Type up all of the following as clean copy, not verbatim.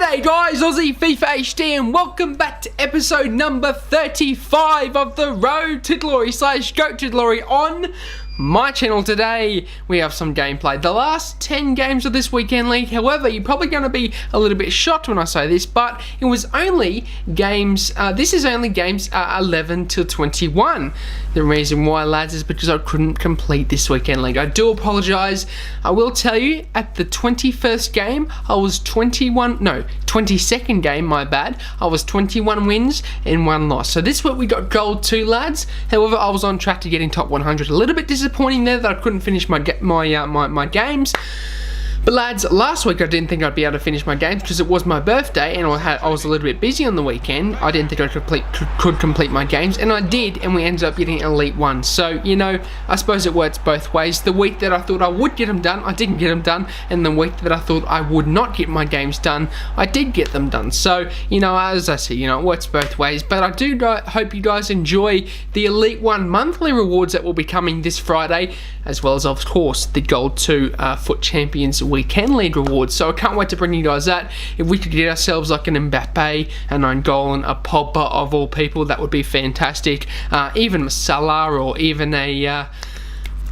G'day guys, Aussie FIFA HD, and welcome back to episode number 35 of the Road to Glory / Goat to Glory on my channel. Today we have some gameplay. The last 10 games of this weekend league, however, you're probably going to be a little bit shocked when I say this, but it was only games, this is only games 11 to 21. The reason why, lads, is because I couldn't complete this weekend league. I do apologise. I will tell you, at the 21st game, I was 22nd game, my bad, I was 21 wins and 1 loss. So this week we got gold 2, lads. However, I was on track to getting top 100. A little bit disappointing there that I couldn't finish my games. But lads, last week I didn't think I'd be able to finish my games because it was my birthday and I was a little bit busy on the weekend. I didn't think I could complete my games, and I did, and we ended up getting Elite 1. So, you know, I suppose it works both ways. The week that I thought I would get them done, I didn't get them done, and the week that I thought I would not get my games done, I did get them done. So, you know, as I said, you know, it works both ways. But I do hope you guys enjoy the Elite 1 monthly rewards that will be coming this Friday, as well as, of course, the Gold 2 Foot Champions Weekend League rewards. So I can't wait to bring you guys that. If we could get ourselves like an Mbappe, an Angolan, a Pogba of all people, that would be fantastic. Even Salah, or even a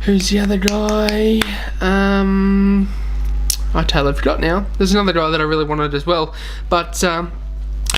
who's the other guy? I totally forgot now. There's another guy that I really wanted as well. But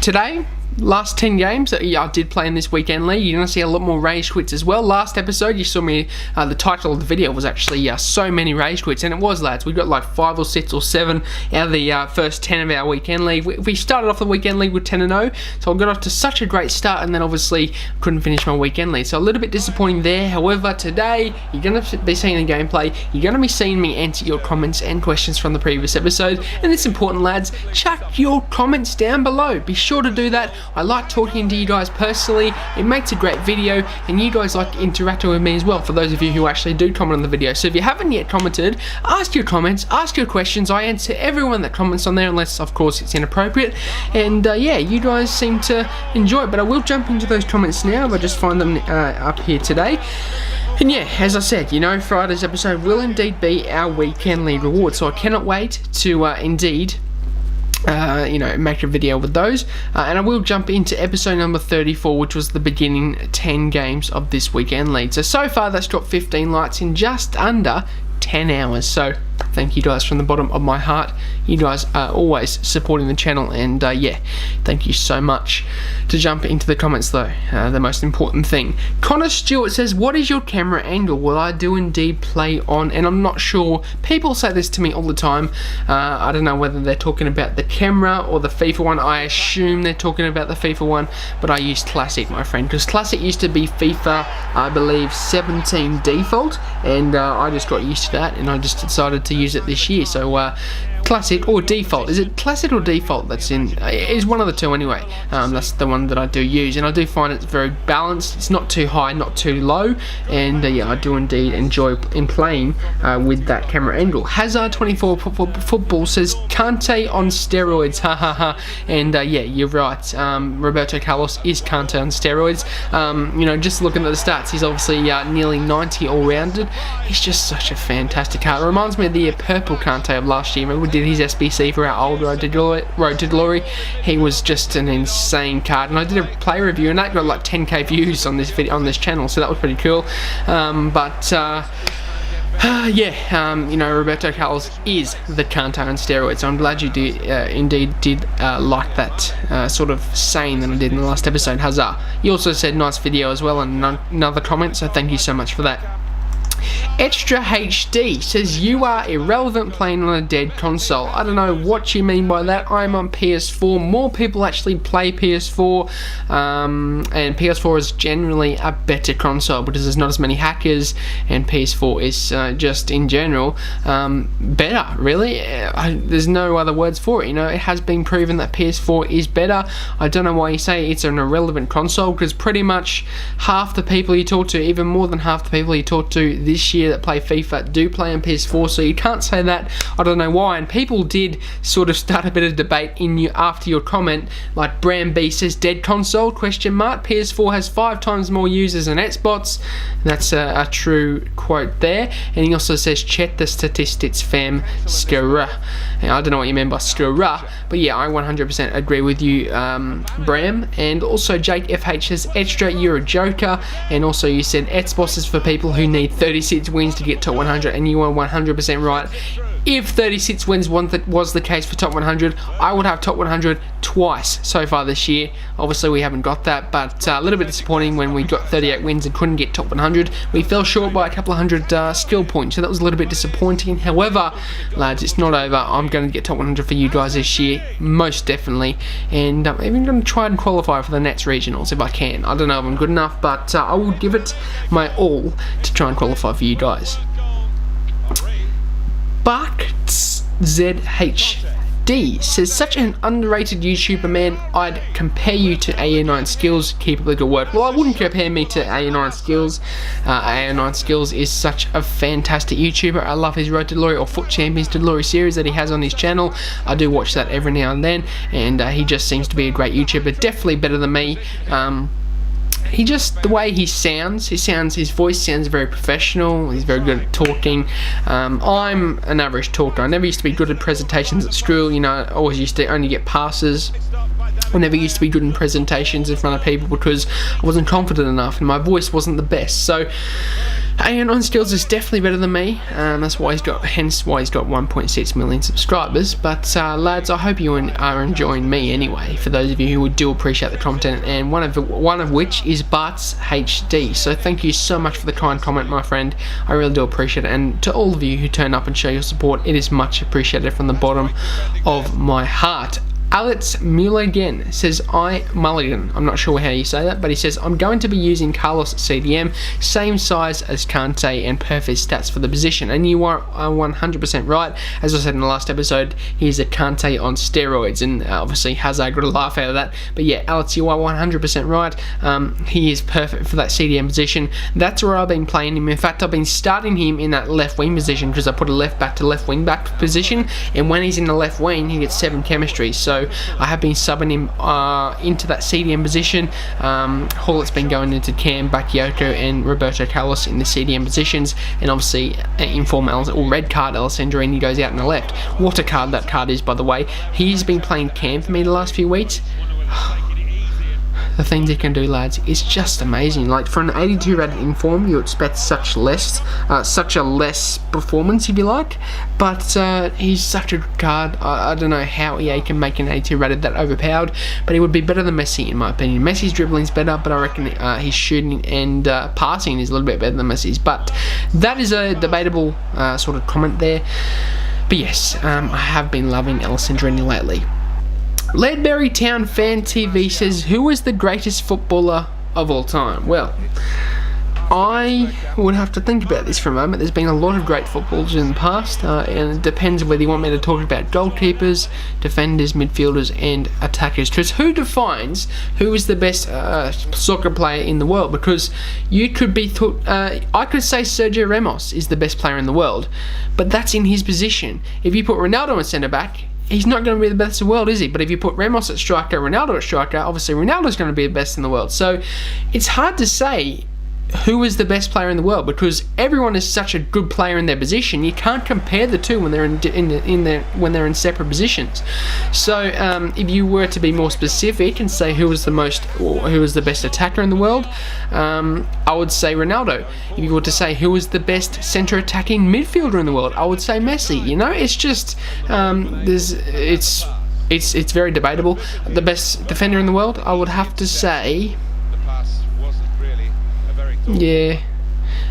today, last 10 games that I did play in this weekend league, you're going to see a lot more rage quits as well. Last episode, you saw me, the title of the video was actually so many rage quits, and it was, lads. We got like 5 or 6 or 7 out of the first 10 of our weekend league. We started off the weekend league with 10-0, so I got off to such a great start, and then obviously couldn't finish my weekend league. So a little bit disappointing there. However, today, you're going to be seeing the gameplay. You're going to be seeing me answer your comments and questions from the previous episode, and it's important, lads. Chuck your comments down below. Be sure to do that. I like talking to you guys personally. It makes a great video, and you guys like interacting with me as well, for those of you who actually do comment on the video. So if you haven't yet commented, ask your comments, ask your questions. I answer everyone that comments on there, unless of course it's inappropriate. And yeah, you guys seem to enjoy it. But I will jump into those comments now. I just find them up here today. And yeah, as I said, you know, Friday's episode will indeed be our weekend league reward, so I cannot wait to indeed you know, make a video with those, and I will jump into episode number 34, which was the beginning 10 games of this weekend league. So far that's dropped 15 likes in just under 10 hours, so thank you guys from the bottom of my heart. You guys are always supporting the channel, and yeah, thank you so much. To jump into the comments though, the most important thing. Connor Stewart says, what is your camera angle? Well, I do indeed play on, and I'm not sure, people say this to me all the time. I don't know whether they're talking about the camera or the FIFA one. I assume they're talking about the FIFA one, but I use Classic, my friend, because Classic used to be FIFA, I believe, 17 default, and I just got used to that, and I just decided to use it this year. So Classic or default, is it Classic or default that's in, it's one of the two anyway. That's the one that I do use, and I do find it's very balanced. It's not too high, not too low, and yeah, I do indeed enjoy in playing with that camera angle. Hazard24 football says Kante on steroids, ha ha ha. And yeah, you're right, Roberto Carlos is Kante on steroids. You know, just looking at the stats, he's obviously nearly 90 all-rounded. He's just such a fantastic card. It reminds me of the purple Kante of last year. Remember, we did his SBC for our old Road to Glory. He was just an insane card, and I did a play review, and that got like 10k views on this video, on this channel, so that was pretty cool. Yeah, you know, Roberto Carlos is the Kante on steroids, so I'm glad you did, indeed did like that sort of saying that I did in the last episode, huzzah. You also said nice video as well, and another comment, so thank you so much for that. Extra HD says, you are irrelevant playing on a dead console. I don't know what you mean by that. I'm on PS4. More people actually play PS4, and PS4 is generally a better console because there's not as many hackers, and PS4 is just in general better, really. There's no other words for it. You know, it has been proven that PS4 is better. I don't know why you say it's an irrelevant console, because pretty much half the people you talk to, even more than half the people you talk to this year that play FIFA do play on PS4, so you can't say that. I don't know why. And people did sort of start a bit of debate in you after your comment, like Bram B says, dead console, question mark. PS4 has 5 times more users than Xbox. That's a true quote there. And he also says, check the statistics, fam, skara. And I don't know what you mean by skara, but yeah, I 100% agree with you, Bram. And also Jake FH says, extra, you're a joker. And also you said Xbox is for people who need 36 wins to get top 100, and you are 100% right. If 36 wins was the case for top 100, I would have top 100 twice so far this year. Obviously we haven't got that, but a little bit disappointing when we got 38 wins and couldn't get top 100. We fell short by a couple of hundred skill points, so that was a little bit disappointing. However, lads, it's not over. I'm going to get top 100 for you guys this year, most definitely, and I'm even going to try and qualify for the Nets regionals if I can. I don't know if I'm good enough, but I will give it my all to try and qualify for you guys. ZHD says, such an underrated YouTuber, man. I'd compare you to AE9 Skills. Keep up the good work. Well, I wouldn't compare me to AE9 Skills. AE9 Skills is such a fantastic YouTuber. I love his Road to Glory or Foot Champions to Glory series that he has on his channel. I do watch that every now and then, and he just seems to be a great YouTuber. Definitely better than me. He just, the way his voice sounds very professional. He's very good at talking. I'm an average talker. I never used to be good at presentations at school. You know, I always used to only get passes. I never used to be good in presentations in front of people because I wasn't confident enough and my voice wasn't the best. So AE9 Skills is definitely better than me. That's why hence why he's got 1.6 million subscribers. But lads, I hope you are enjoying me anyway. For those of you who do appreciate the content, and one of which is Bart's HD. So thank you so much for the kind comment, my friend. I really do appreciate it. And to all of you who turn up and show your support, it is much appreciated from the bottom of my heart. Alex Mulligan says, Mulligan, I'm not sure how you say that, but he says, I'm going to be using Carlos at CDM, same size as Kante and perfect stats for the position. And you are 100% right. As I said in the last episode, he's a Kante on steroids, and obviously Hazard got a laugh out of that. But yeah, Alex, you are 100% right. He is perfect for that CDM position. That's where I've been playing him. In fact, I've been starting him in that left wing position because I put a left back to left wing back position, and when he's in the left wing, he gets 7 chemistry. So I have been subbing him into that CDM position. Hullet's been going into Cam, Bakayoko and Roberto Carlos in the CDM positions, and obviously inform or red card Alessandrini goes out in the left. What a card that card is, by the way. He's been playing Cam for me the last few weeks. The things he can do, lads, is just amazing. Like, for an 82 rated inform, you expect such a less performance, if you like. But he's such a good card. I don't know how EA can make an 82 rated that overpowered, but he would be better than Messi in my opinion. Messi's dribbling's better, but I reckon his shooting and passing is a little bit better than Messi's. But that is a debatable sort of comment there. But yes, I have been loving Alessandrini lately. Ledbury Town Fan TV says, who is the greatest footballer of all time? Well, I would have to think about this for a moment. There's been a lot of great footballers in the past, and it depends whether you want me to talk about goalkeepers, defenders, midfielders and attackers. Because who defines who is the best soccer player in the world? Because you could be I could say Sergio Ramos is the best player in the world, but that's in his position. If you put Ronaldo in centre back, he's not going to be the best in the world, is he? But if you put Ramos at striker, Ronaldo at striker, obviously Ronaldo's going to be the best in the world. So it's hard to say who is the best player in the world because everyone is such a good player in their position. You can't compare the two when they're in separate positions. So if you were to be more specific and say who is the best attacker in the world, I would say Ronaldo. If you were to say who is the best centre attacking midfielder in the world, I would say Messi. You know, it's just it's very debatable. The best defender in the world, I would have to say. Yeah,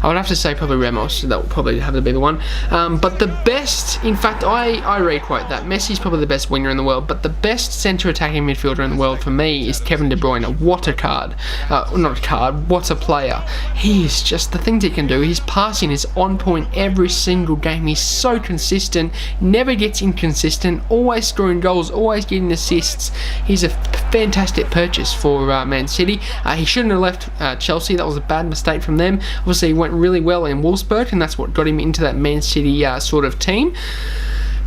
I would have to say probably Ramos. That would probably have to be the one. But the best, in fact, I re-quote that. Messi's probably the best winger in the world, but the best centre attacking midfielder in the world for me is Kevin De Bruyne. What a card. Not a card, what a player. He is just, the things he can do. His passing is on point every single game. He's so consistent, never gets inconsistent, always scoring goals, always getting assists. He's a fantastic purchase for Man City. He shouldn't have left Chelsea. That was a bad mistake from them. Obviously, he went really well in Wolfsburg, and that's what got him into that Man City sort of team.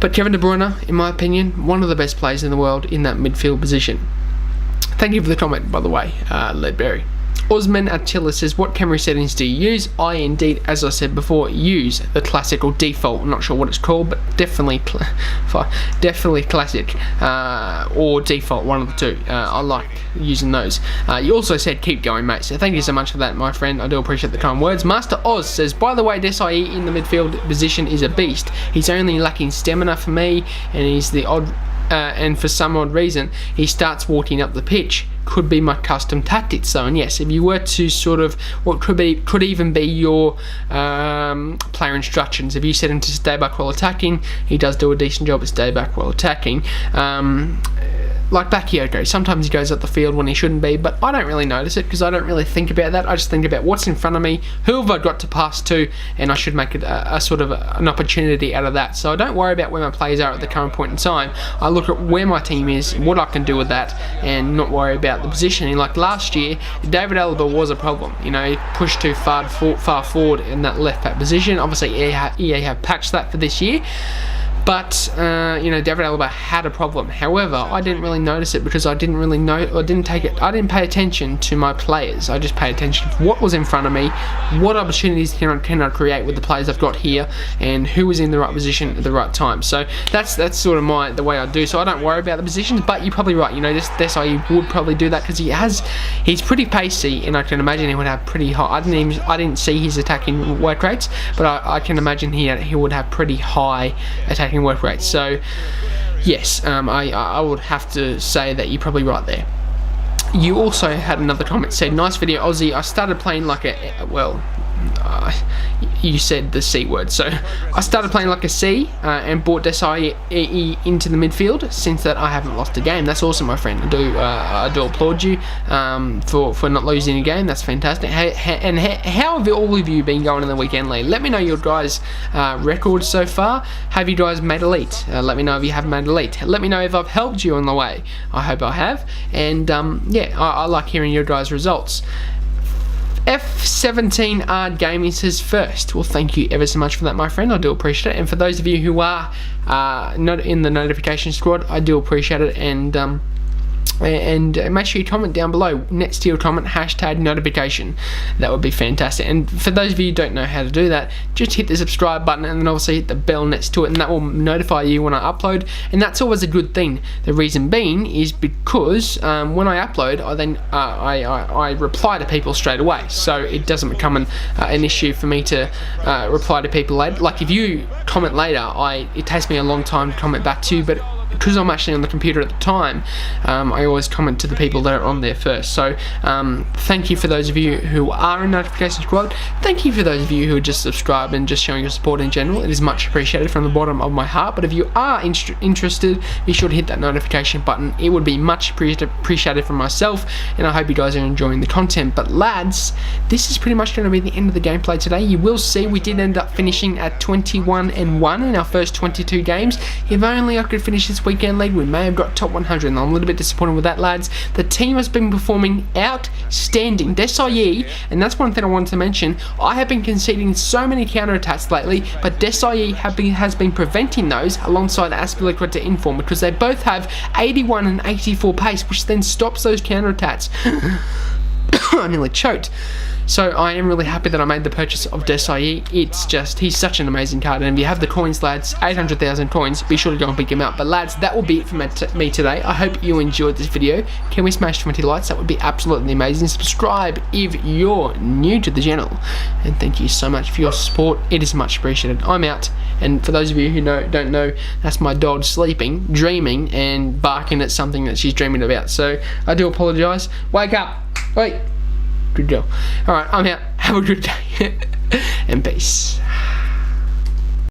But Kevin De Bruyne, in my opinion, one of the best players in the world in that midfield position. Thank you for the comment, by the way, Leadberry. Osman Attila says, what camera settings do you use? I indeed, as I said before, use the classic or default. I'm not sure what it's called, but definitely classic or default, one of the two. I like using those. You also said keep going, mate, so thank you so much for that, my friend. I do appreciate the kind words. Master Oz says, by the way, Desai in the midfield position is a beast. He's only lacking stamina for me, and he's the odd and for some odd reason he starts walking up the pitch. Could be my custom tactics. So, and yes, if you were to sort of, what could even be your player instructions. If you set him to stay back while attacking, he does do a decent job at stay back while attacking. Like Bakayoko, sometimes he goes up the field when he shouldn't be, but I don't really notice it because I don't really think about that. I just think about what's in front of me, who have I got to pass to, and I should make it a sort of an opportunity out of that. So I don't worry about where my players are at the current point in time. I look at where my team is, what I can do with that, and not worry about the positioning. Like last year, David Alaba was a problem. You know, he pushed too far forward in that left back position. Obviously, EA have patched that for this year. But, you know, David Alaba had a problem. However, I didn't really notice it because I didn't really know, or didn't pay attention to my players. I just paid attention to what was in front of me, what opportunities can I create with the players I've got here, and who was in the right position at the right time. So that's sort of the way I do. So I don't worry about the positions, but you're probably right. You know, Desai would probably do that because he's pretty pacey, and I can imagine he would have pretty high. I didn't see his attacking work rates, but I can imagine he would have pretty high attacking work rate. So yes, I would have to say that you're probably right there. You also had another comment said, nice video Aussie. I started playing like you said the C word, so I started playing like a C and brought Desai into the midfield. Since that, I haven't lost a game. That's awesome, my friend. I do applaud you for not losing a game. That's fantastic. And how have all of you been going in the weekend league? Let me know your guys' records so far. Have you guys made elite? Let me know if you haven't made elite. Let me know if I've helped you on the way. I hope I have. And yeah, I like hearing your guys' results. F17R Gaming says first. Well, thank you ever so much for that, my friend. I do appreciate it. And for those of you who are not in the notification squad, I do appreciate it. And make sure you comment down below next to your comment #notification. That would be fantastic. And for those of you who don't know how to do that, just hit the subscribe button and then obviously hit the bell next to it, and that will notify you when I upload. And that's always a good thing. The reason being is because when I upload, I reply to people straight away, so it doesn't become an issue for me to reply to people later. Like if you comment later, it takes me a long time to comment back to you, but because I'm actually on the computer at the time, I always comment to the people that are on there first. So thank you for those of you who are in notification squad. Thank you for those of you who are just subscribed and just showing your support in general. It is much appreciated from the bottom of my heart. But if you are interested, be sure to hit that notification button. It would be much appreciated from myself, and I hope you guys are enjoying the content. But lads, this is pretty much going to be the end of the gameplay today. You will see we did end up finishing at 21-1 in our first 22 games. If only I could finish this weekend league, we may have got top 100, and I'm a little bit disappointed with that, lads. The team has been performing outstanding. Desai, and that's one thing I wanted to mention, I have been conceding so many counterattacks lately, but Desai has been preventing those alongside Aspilicueta Inform, because they both have 81 and 84 pace, which then stops those counterattacks. I nearly choked. So I am really happy that I made the purchase of Desai. It's just, he's such an amazing card, and if you have the coins, lads, 800,000 coins, be sure to go and pick him up. But lads, that will be it from me today. I hope you enjoyed this video. Can we smash 20 likes? That would be absolutely amazing. Subscribe if you're new to the channel, and thank you so much for your support. It is much appreciated. I'm out, and for those of you who don't know, that's my dog sleeping, dreaming, and barking at something that she's dreaming about. So I do apologise. Wake up! Wait. Good job. Alright, I'm out. Have a good day. And peace.